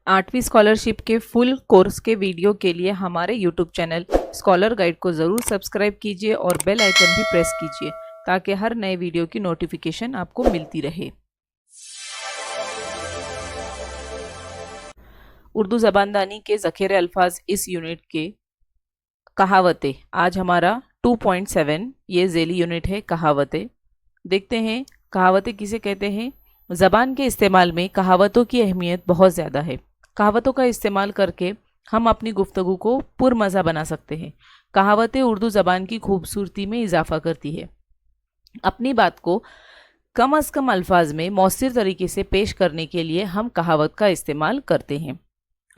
8वीं स्कॉलरशिप के full course के वीडियो के लिए हमारे यूट्यूब चैनल स्कॉलर गाइड को ज़रूर सब्सक्राइब कीजिए और बेल आइकन भी प्रेस कीजिए ताकि हर नए वीडियो की नोटिफिकेशन आपको मिलती रहे। उर्दू ज़बानदानी के ज़ख़ीरे अल्फाज इस यूनिट के कहावतें, आज हमारा 2.7 ये ज़ेली यूनिट है कहावतें। देखते हैं कहावतें किसे कहते हैं। ज़बान के इस्तेमाल में कहावतों की अहमियत बहुत ज़्यादा है। कहावतों का इस्तेमाल करके हम अपनी गुफ्तगू को पुरमज़ा बना सकते हैं। कहावतें उर्दू ज़बान की खूबसूरती में इजाफा करती है। अपनी बात को कम अज़ कम अल्फाज में मौसर तरीके से पेश करने के लिए हम कहावत का इस्तेमाल करते हैं।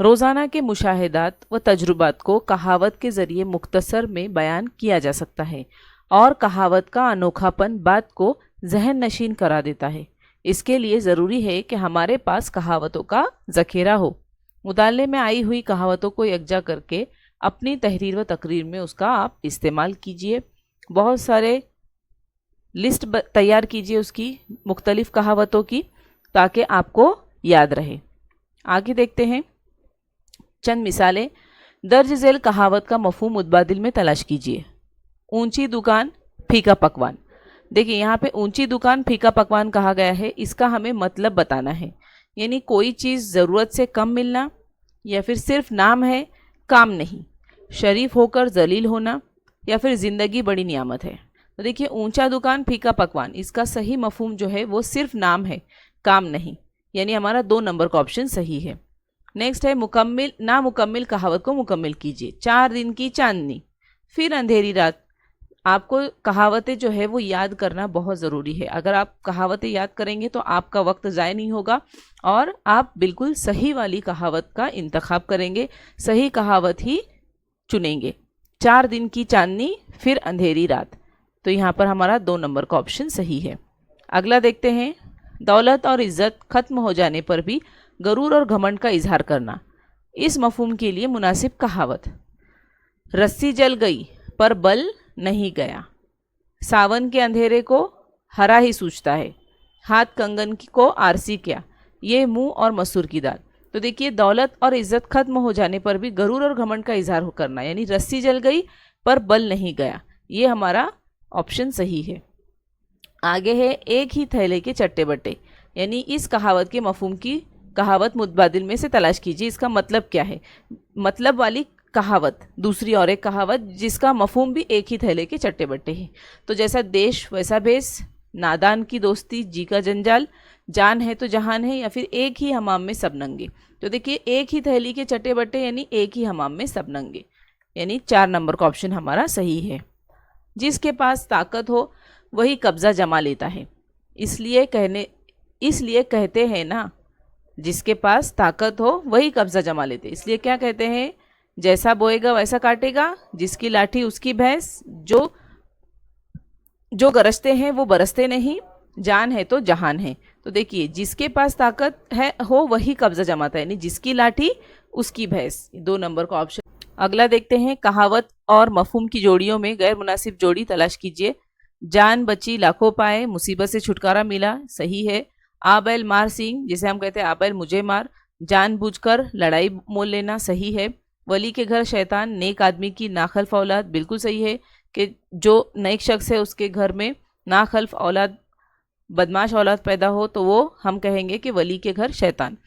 रोज़ाना के मुशाहिदात व तजुर्बात को कहावत के ज़रिए मुख्तसर में बयान किया जा सकता है और कहावत का अनोखापन बात को जहन नशीन करा देता है। इसके लिए ज़रूरी है कि हमारे पास कहावतों का ज़ख़ीरा हो। मुताले में आई हुई कहावतों को यकजा करके अपनी तहरीर व तकरीर में उसका आप इस्तेमाल कीजिए। बहुत सारे लिस्ट तैयार कीजिए उसकी मुख्तलिफ़ कहावतों की, ताकि आपको याद रहे। आगे देखते हैं चंद मिसालें। दर्ज झेल कहावत का मफ़हूम मुतबादिल में तलाश कीजिए। ऊंची दुकान फीका पकवान। देखिए यहाँ पे ऊंची दुकान फीका पकवान कहा गया है, इसका हमें मतलब बताना है। यानी कोई चीज़ ज़रूरत से कम मिलना, या फिर सिर्फ नाम है काम नहीं, शरीफ होकर जलील होना, या फिर ज़िंदगी बड़ी नियामत है। तो देखिए ऊंचा दुकान फीका पकवान, इसका सही मफहूम जो है वो सिर्फ नाम है, काम नहीं, यानी हमारा 2 नंबर का ऑप्शन सही है। नेक्स्ट है मुकम्मिल नामुकम्मिल कहावत को मुकम्मिल कीजिए। 4 दिन की चांदनी फिर अंधेरी रात। आपको कहावतें जो है वो याद करना बहुत ज़रूरी है। अगर आप कहावतें याद करेंगे तो आपका वक्त ज़ाय नहीं होगा और आप बिल्कुल सही वाली कहावत का इंतखाब करेंगे, सही कहावत ही चुनेंगे। 4 दिन की चांदनी फिर अंधेरी रात, तो यहाँ पर हमारा 2 नंबर का ऑप्शन सही है। अगला देखते हैं दौलत और इज़्ज़त ख़त्म हो जाने पर भी गरूर और घमंड का इजहार करना। इस मफहूम के लिए मुनासिब कहावत। रस्सी जल गई पर बल नहीं गया, सावन के अंधेरे को हरा ही सूझता है, हाथ कंगन को आरसी क्या, ये मुंह और मसूर की दाल। तो देखिए दौलत और इज्जत खत्म हो जाने पर भी गरूर और घमंड का इजहार करना, यानी रस्सी जल गई पर बल नहीं गया, ये हमारा ऑप्शन सही है। आगे है एक ही थैले के चट्टे बट्टे, यानी इस कहावत के मफहूम की कहावत मुतबादिल में से तलाश कीजिए। इसका मतलब क्या है। मतलब वाली कहावत दूसरी और एक कहावत जिसका मफहूम भी एक ही थैले के चट्टे बट्टे हैं। तो जैसा देश वैसा भेष, नादान की दोस्ती जी का जंजाल, जान है तो जहान है, या फिर एक ही हमाम में सब नंगे। तो देखिए एक ही थैली के चट्टे बट्टे यानी एक ही हमाम में सब नंगे, यानी 4 नंबर का ऑप्शन हमारा सही है। जिसके पास ताकत हो वही कब्जा जमा लेता है, इसलिए कहते हैं ना, जिसके पास ताकत हो वही कब्जा जमा लेते। इसलिए क्या कहते हैं, जैसा बोएगा वैसा काटेगा, जिसकी लाठी उसकी भैंस, जो गरजते हैं वो बरसते नहीं, जान है तो जहान है। तो देखिए जिसके पास ताकत है हो वही कब्जा जमाता है, यानी जिसकी लाठी उसकी भैंस, 2 नंबर का ऑप्शन। अगला देखते हैं कहावत और मफहूम की जोड़ियों में गैर मुनासिब जोड़ी तलाश कीजिए। जान बची लाखों पाए, मुसीबत से छुटकारा मिला, सही है। आ बैल मार सिंह, जिसे हम कहते हैं आ बैल मुझे मार, जानबूझकर लड़ाई मोल लेना, सही है। वली के घर शैतान, नेक आदमी की नाखल्फ औलाद, बिल्कुल सही है कि जो नेक शख्स है उसके घर में नाखल्फ औलाद, बदमाश औलाद पैदा हो तो वो हम कहेंगे कि वली के घर शैतान।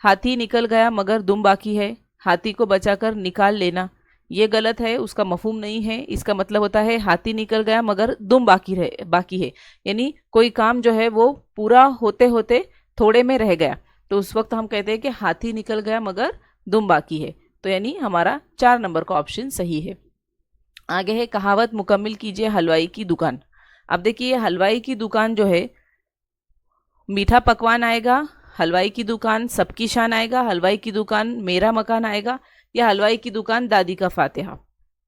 हाथी निकल गया मगर दुम बाकी है, हाथी को बचाकर निकाल लेना, ये गलत है, उसका मफहूम नहीं है। इसका मतलब होता है हाथी निकल गया मगर दुम बाकी है, यानी कोई काम जो है वो पूरा होते होते थोड़े में रह गया, तो उस वक्त हम कहते हैं कि हाथी निकल गया मगर दुम बाकी है। तो यानी हमारा 4 नंबर का ऑप्शन सही है। आगे है कहावत मुकम्मिल कीजिए हलवाई की दुकान। अब देखिए हलवाई की दुकान जो है, मीठा पकवान आएगा, हलवाई की दुकान सबकी शान आएगा, हलवाई की दुकान मेरा मकान आएगा, या हलवाई की दुकान दादी का फातिहा।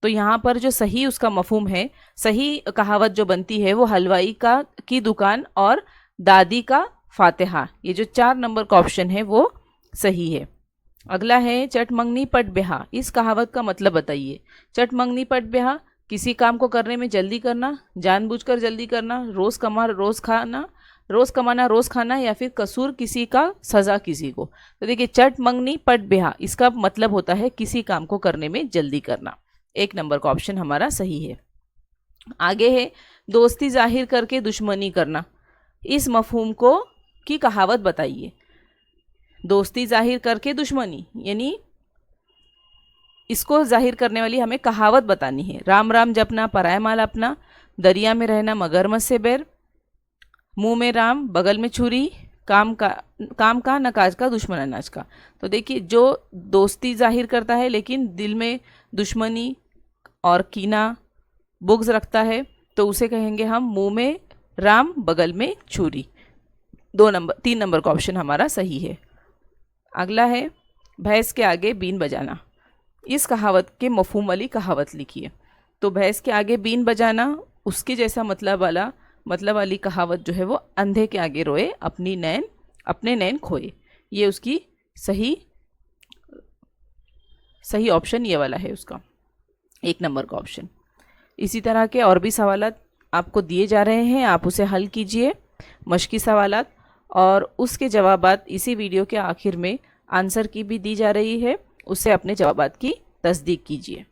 तो यहाँ पर जो सही उसका मफहूम है, सही कहावत जो बनती है वो हलवाई की दुकान और दादी का फातिहा, ये जो 4 नंबर का ऑप्शन है वो सही है। अगला है चट मंगनी पट ब्याह। इस कहावत का मतलब बताइए। चट मंगनी पट ब्याह, किसी काम को करने में जल्दी करना, जानबूझकर जल्दी करना, रोज़ कमा रोज़ खाना, रोज कमाना रोज खाना, या फिर कसूर किसी का सजा किसी को। तो देखिए चट मंगनी पट ब्याह, इसका मतलब होता है किसी काम को करने में जल्दी करना। 1 नंबर का ऑप्शन हमारा सही है। आगे है दोस्ती जाहिर करके दुश्मनी करना, इस मफहूम को की कहावत बताइए। दोस्ती जाहिर करके दुश्मनी, यानी इसको जाहिर करने वाली हमें कहावत बतानी है। राम राम जपना पराया माल अपना, दरिया में रहना मगरमच्छ से बैर, मुंह में राम बगल में छुरी, काम का न काज का दुश्मन अनाज का। तो देखिए जो दोस्ती जाहिर करता है लेकिन दिल में दुश्मनी और कीना बुग्ज रखता है, तो उसे कहेंगे हम मुंह में राम बगल में छुरी। 3 नंबर का ऑप्शन हमारा सही है। अगला है भैंस के आगे बीन बजाना, इस कहावत के मफहूम वाली कहावत लिखिए। तो भैंस के आगे बीन बजाना, उसके जैसा मतलब वाली कहावत जो है वो अंधे के आगे रोए अपने नैन खोए। ये उसकी सही ऑप्शन ये वाला है उसका, 1 नंबर का ऑप्शन। इसी तरह के और भी सवालात आपको दिए जा रहे हैं, आप उसे हल कीजिए, मश्की सवालात, और उसके जवाबात इसी वीडियो के आखिर में आंसर की भी दी जा रही है, उससे अपने जवाबात की तस्दीक कीजिए।